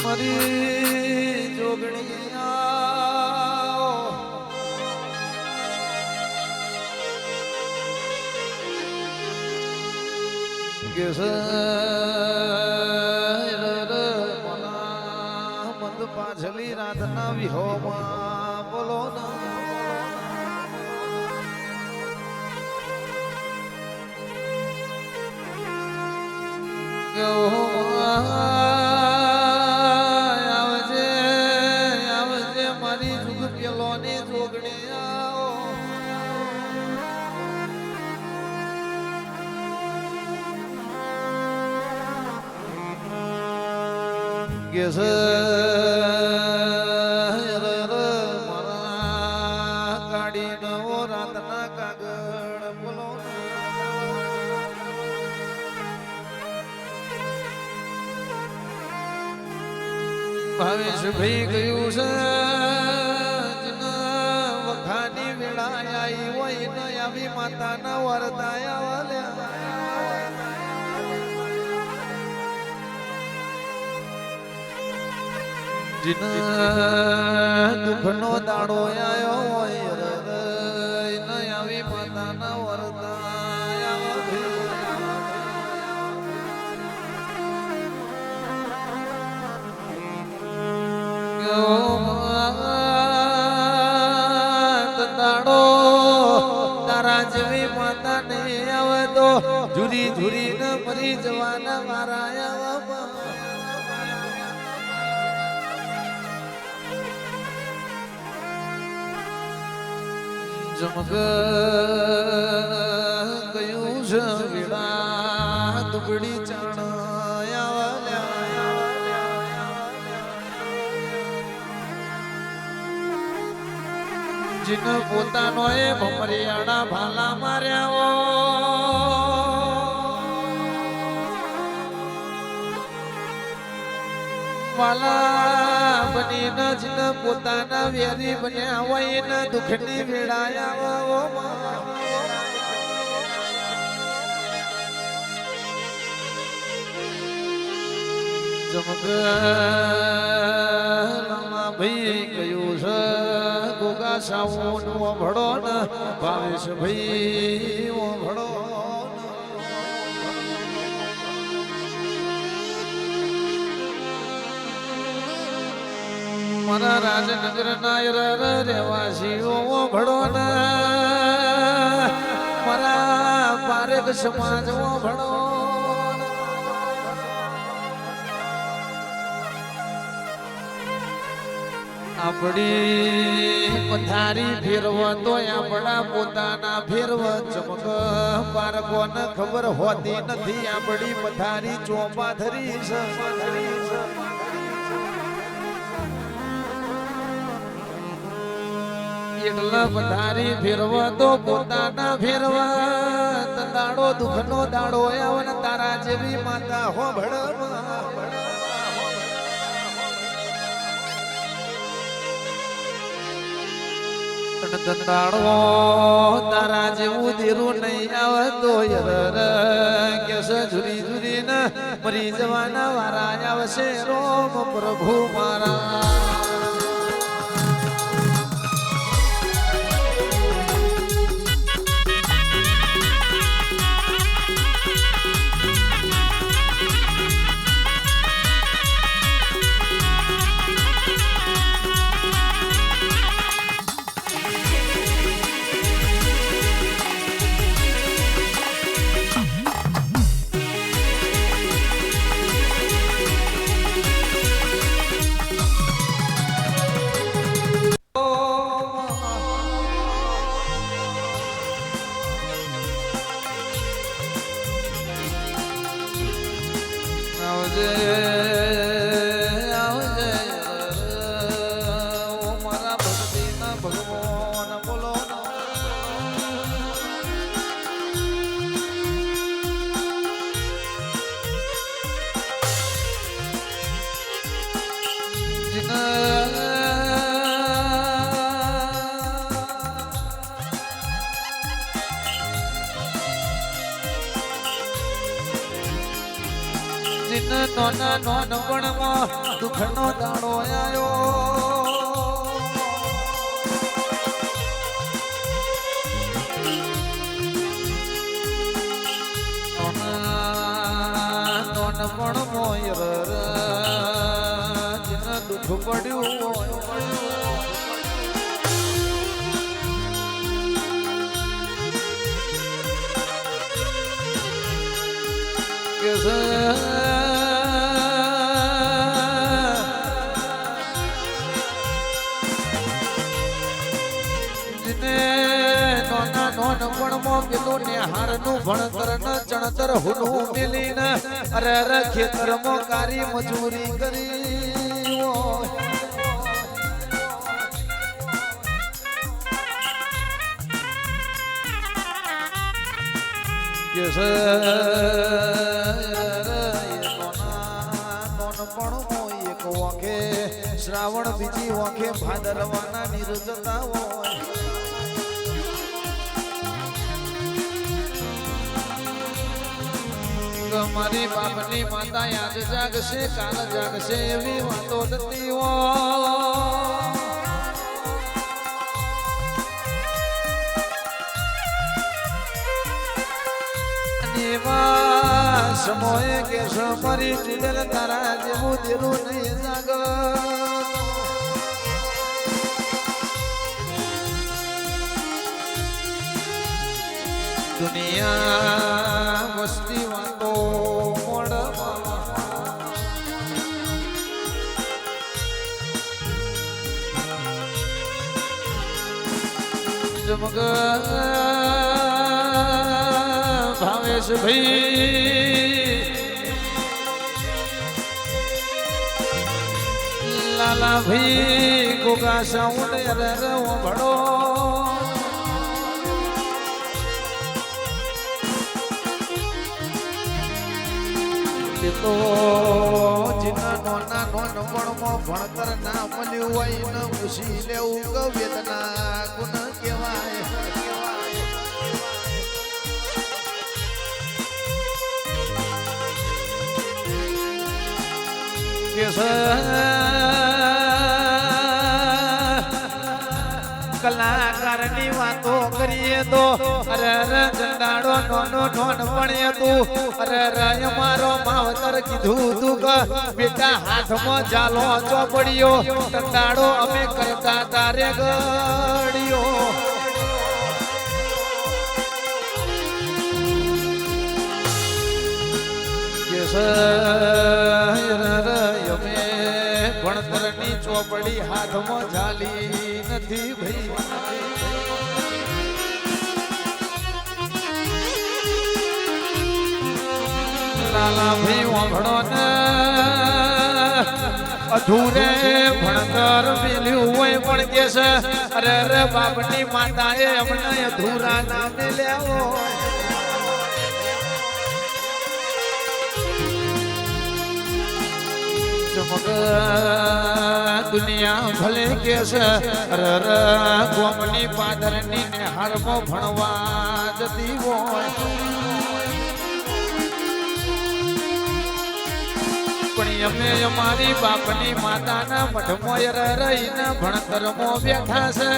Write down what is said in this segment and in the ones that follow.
મારી જોગણીયા મંદ પાછલી રાતના વિહોમાં બોલો ના આવજે આવજે મારી જુગ પેલોની જોગણીયા કેસ મારા કાઢી નવો રાતના કાગળ બોલો ભાવેશ ભાઈ ગયું છે વખાની વેળા આવી હોય ન આવી માતાના વરદાયા વાલ્યા જીના દુઃખનો દાડો આયો હોય ન આવી માતાના વરદાયા દાડો તારા જેવી માતા ને આવે તો ઝુરી ઝુરી ન મરી જવાના મારા આવા જમગ ગયું છે વીડા દુબડી જીન પોતાનો એ ભમરિયાળા ભાલા માર્યા વાલા બની ન જીન પોતાના વેરી બન્યા હોય ને દુઃખની વેળાયા જમગ ભાઈ કયું છે ગોગા સાવન ભડો ન ભાવેશ ભાઈ ભડો મારા રાજનગર ના રહેવાસીઓ ભડો ન મારા પારેખ સમાજ ભડો આપડી પથારી ફેરવ તો આપણા પોતાના ફેરવ ચમક બાળકોને ખબર હોતી નથી આપડી પથારી ચોપાથરી એટલા પથારી ફેરવ તો પોતાના ફેરવ દાડો દુઃખનો દાડો આવે તારા જેવી માતા હો ભડ દંડાળો તારા જેવું ધીરું નહીં આવે તો કેસ ઝુરી ઝુરી ને મરી જવાના વારા આવશે રોમ પ્રભુ મારા નોના નોનપણમાં દુઃખનો દાડો આવ્યો નોનપણ મોય જેને દુઃખ પડ્યું કે નોનપણમાં પેલું નેહારનું ભણતર ન ચણતર હુનું મેલીને અરે ખેતરમાં કારી મજૂરી કરી નોનપણમાં એક વાંખે શ્રાવણ બીજી વાંખે ભાદરવાના નિર્જતા હોય મારી બાપની માતા યાદ જાગશે કાલ જાગશે એવી વાતો થતી એવા સમયે કે મારી ચૂડેલ તારા જેવું દેરું નહીં જાગ દુનિયા વસ્તી વાતો જમગ ભાવેશ ભાઈ લાલા ભાઈ ગોગા સાઉન્ડ ભડો તો જીના નોના નોનપણમાં ભણતર ના મળ્યું હોય ને પૂછી લેવું કે વેદના ગુણ કહેવાય કે કલાકારની વાતો કરીએ તો અરે જંડાડો નોનો નોન ભણીએ તું અરે અમારો માવતર કીધું તું કે બેટા હાથમાં જાલો ચોપડીયો ટંડાડો અમે કરતા તારે ગડીયો અમે ભણતરની ચોપડી હાથમાં ઝાલી નથી ભાઈ લાલા ભાઈ વાંભળો ને અધૂરે ભણતર મેલ્યું હોય પણ કે છે અરે બાપની માતાએ અમને અધૂરા ના મેલ્યા હોય ચમક દુનિયા ભલે કે છે ગોમની પાદરની ને હારમાં ભણવા જતી હોય પણ અમે અમારી બાપની માતાના મઠમાં રહીને ભણતરમાં બેઠા છે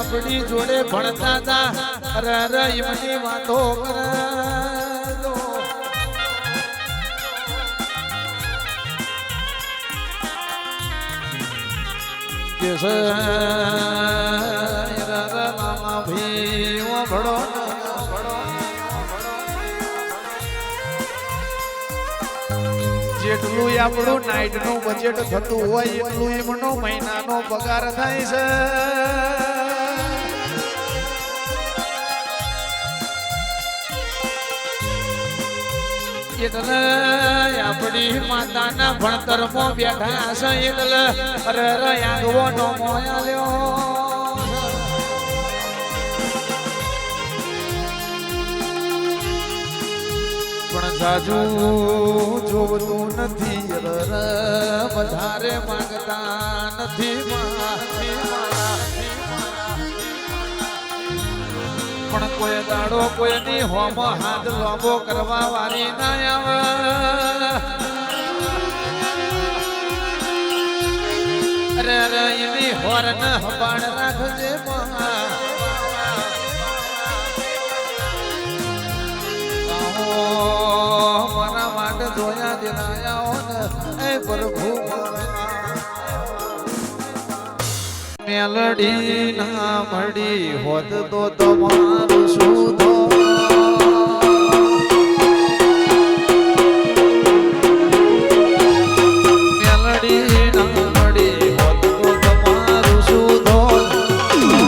આપણી જોડે ભણતા હતા અરે એમની વાતો કે ભાઈ ભણો જેટલું આપણું નાઈટ નું બજેટ થતું હોય એટલું એમનો મહિનાનો પગાર થાય છે એટલે આપણી માતાના ભણતરમાં બેઠા છે એટલે અરે આગવો નો મોયાલ્યો પણ જાજુ જોવતું નથી વધારે માંગતા નથી પણ કોઈ દાડો કોઈની હોમ હાથ લોબો કરવા વાળી ના આવે અરે અરે એની હોરન હબાણ રાખજે મારા માટે જોયા દિલાયા ને એ પ્રભુ મેલડી ના મળી હોત તો તમારું સુધો મેલડી ના મળી હોત તો તમારું સુધો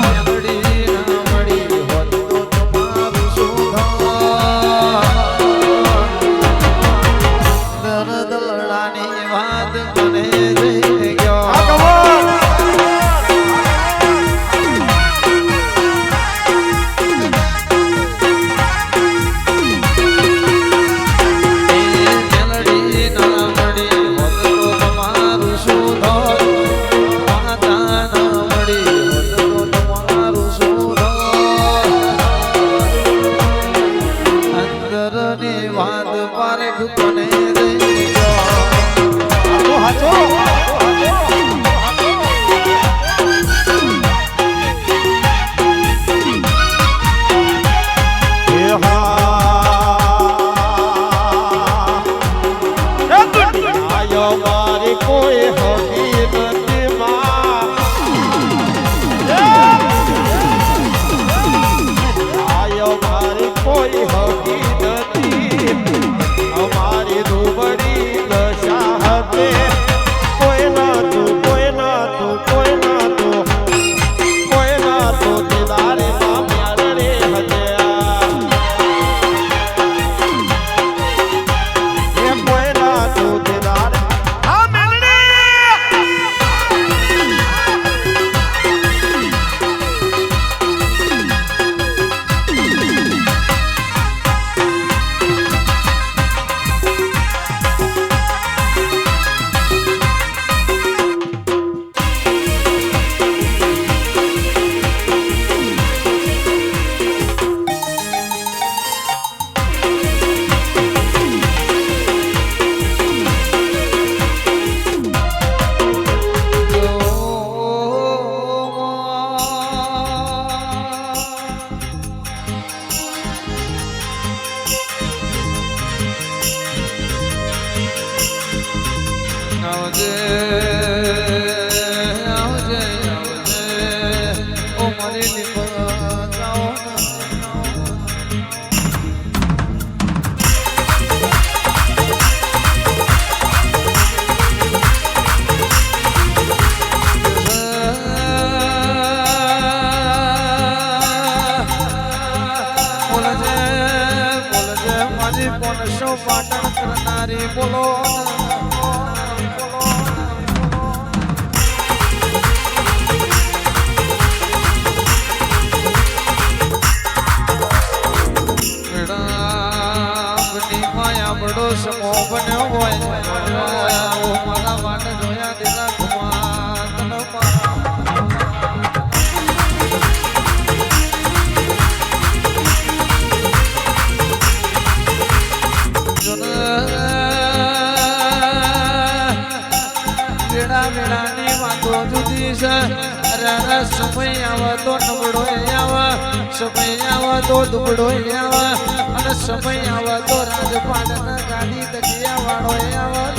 મેલડી ના મળી હોત તો તમારું સુધો દર્દ લડાની વાત મને જઈ ગયો પાટણ કરનારી બોલો માયા બડો સમો બન્યો હોય મારા માટે જોયા દિલા ઘુમા મેળાની વાતો જુદી છે અરે સમય આવે તો નબળો આવે સમય આવે તો દુબળો આવે અને સમય આવે તો રાજપાટ ગાડી તકિયા વાળો આવે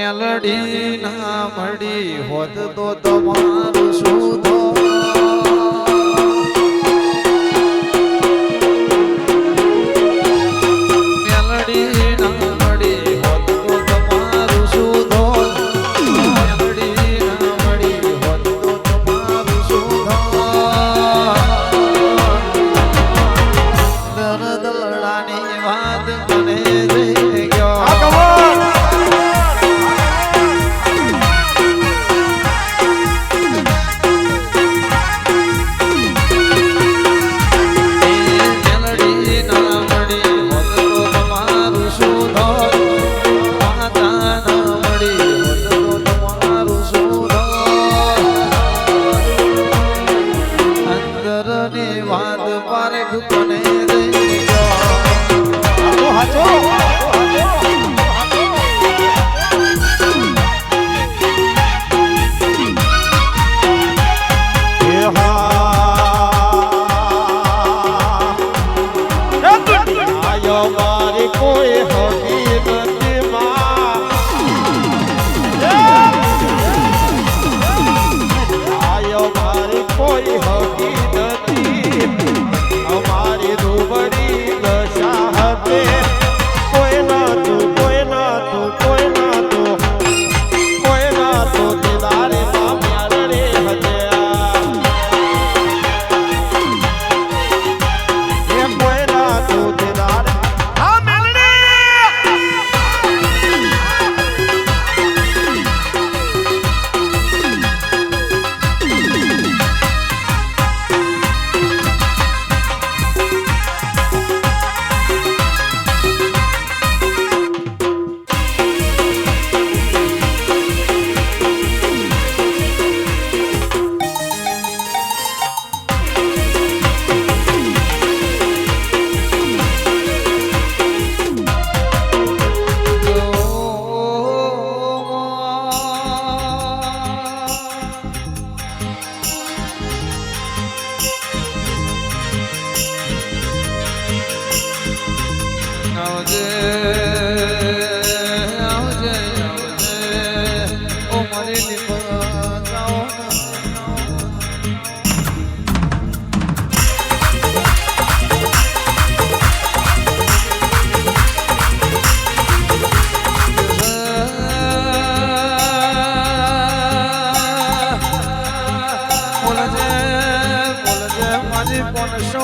મેલડી ના મળી હોત તો તમારું શું મેલડી ના મળી હોત તો તમારું શું મેલડી ના મળી હોત તો તમારું શું દર્દ લડાની વાત મને જઈ ગયો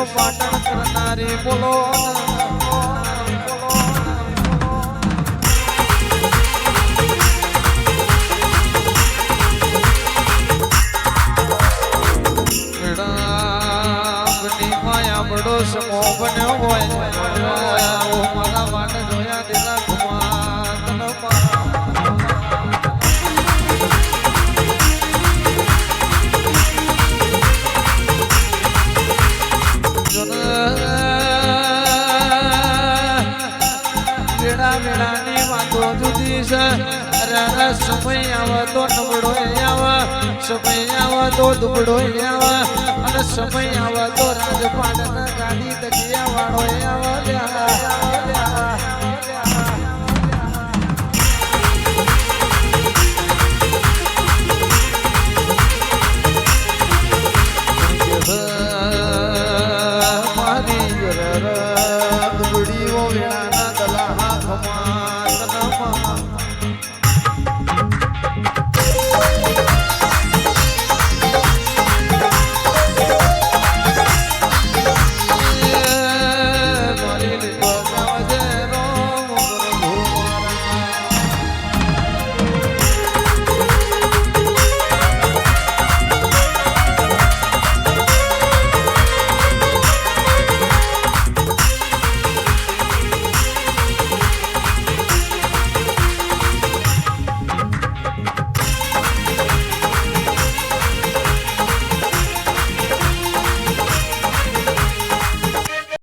પાટણ કરનારી બોલો માયા બડો સમો બન્યો હોય મારા માટે જોયા દેલા ઘુમા વેળાની વાતો જુદી છે અરે સમય આવે તો નબળો આવે સમય આવે તો દુબળો આવે અને સમય આવે તો રાજપાટ ગાડી તકિયા વાળો આવે મારી દુબળીઓ વેળાના દલા હાથમાં